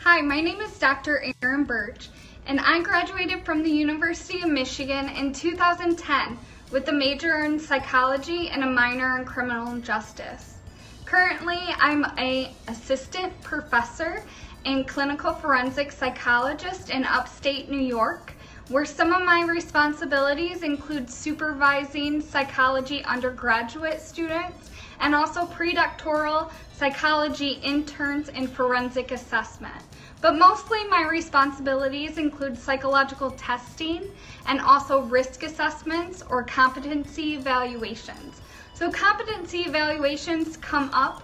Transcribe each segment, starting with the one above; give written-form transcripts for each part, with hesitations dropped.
Hi, my name is Dr. Erin Burch, and I graduated from the University of Michigan in 2010 with a major in psychology and a minor in criminal justice. Currently, I'm an assistant professor and clinical forensic psychologist in upstate New York, where some of my responsibilities include supervising psychology undergraduate students and also predoctoral psychology interns in forensic assessment. But mostly my responsibilities include psychological testing and also risk assessments or competency evaluations. So competency evaluations come up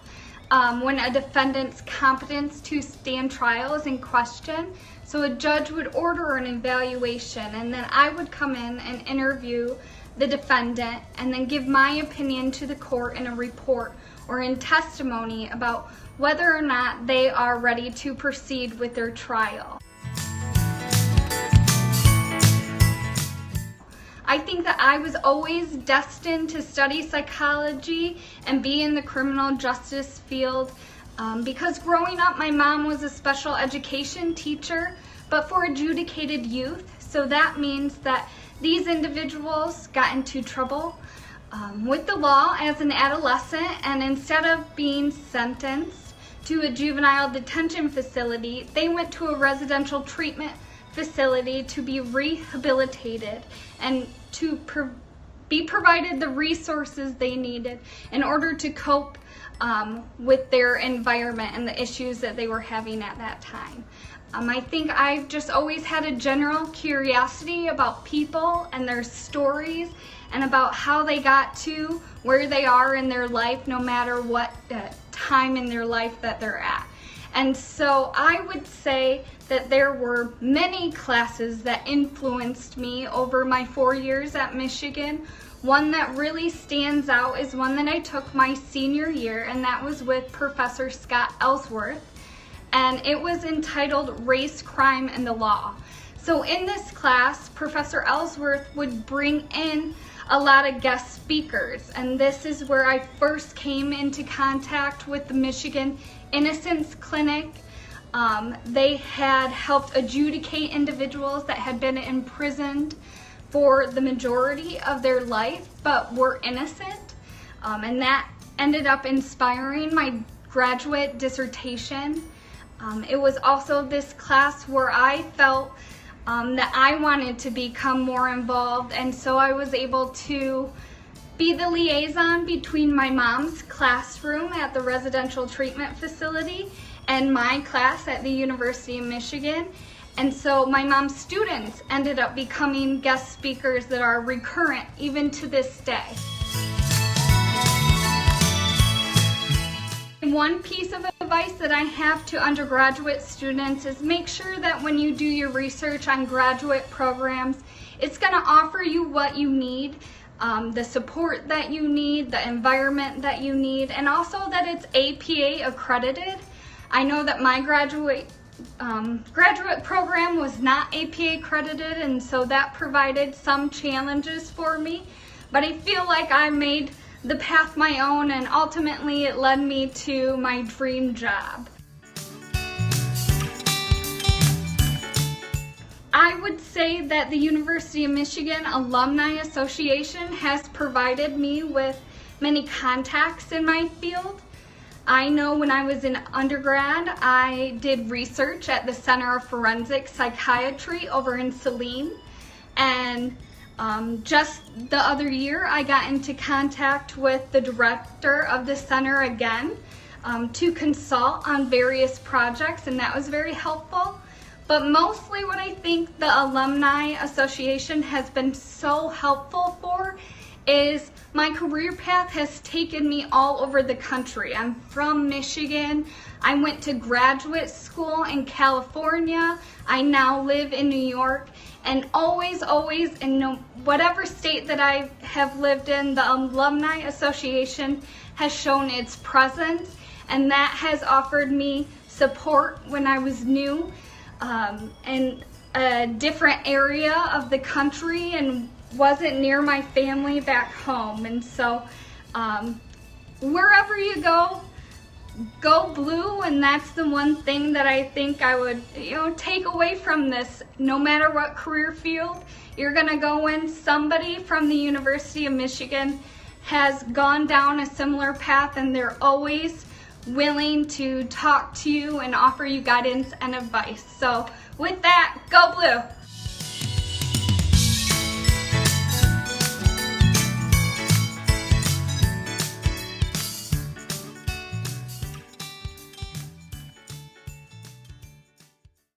when a defendant's competence to stand trial is in question. So a judge would order an evaluation, and then I would come in and interview the defendant and then give my opinion to the court in a report or in testimony about whether or not they are ready to proceed with their trial. I think that I was always destined to study psychology and be in the criminal justice field because growing up my mom was a special education teacher, but for adjudicated youth. So that means that these individuals got into trouble with the law as an adolescent, and instead of being sentenced to a juvenile detention facility, they went to a residential treatment facility to be rehabilitated and to be provided the resources they needed in order to cope with their environment and the issues that they were having at that time. I think I've just always had a general curiosity about people and their stories and about how they got to where they are in their life, no matter what time in their life that they're at. And so I would say that there were many classes that influenced me over my 4 years at Michigan. One that really stands out is one that I took my senior year, and that was with Professor Scott Ellsworth, and it was entitled Race, Crime, and the Law. So in this class, Professor Ellsworth would bring in a lot of guest speakers, and this is where I first came into contact with the Michigan Innocence Clinic. They had helped adjudicate individuals that had been imprisoned for the majority of their life but were innocent, and that ended up inspiring my graduate dissertation. It was also this class where I felt that I wanted to become more involved, and so I was able to be the liaison between my mom's classroom at the residential treatment facility and my class at the University of Michigan. And so my mom's students ended up becoming guest speakers that are recurrent even to this day. One piece of advice that I have to undergraduate students is make sure that when you do your research on graduate programs, it's going to offer you what you need, the support that you need, the environment that you need, and also that it's APA accredited. I know that my graduate program was not APA accredited, and so that provided some challenges for me, but I feel like I made the path my own, and ultimately it led me to my dream job. I would say that the University of Michigan Alumni Association has provided me with many contacts in my field. I know when I was in undergrad, I did research at the Center of Forensic Psychiatry over in Saline, and just the other year I got into contact with the director of the center again to consult on various projects, and that was very helpful. But mostly what I think the Alumni Association has been so helpful for is my career path has taken me all over the country. I'm from Michigan. I went to graduate school in California. I now live in New York. And always in whatever state that I have lived in, the Alumni Association has shown its presence, and that has offered me support when I was new in a different area of the country and wasn't near my family back home. And so wherever you go, go blue, and that's the one thing that I think I would, take away from this. No matter what career field you're gonna go in, somebody from the University of Michigan has gone down a similar path, and they're always willing to talk to you and offer you guidance and advice. So with that, go blue.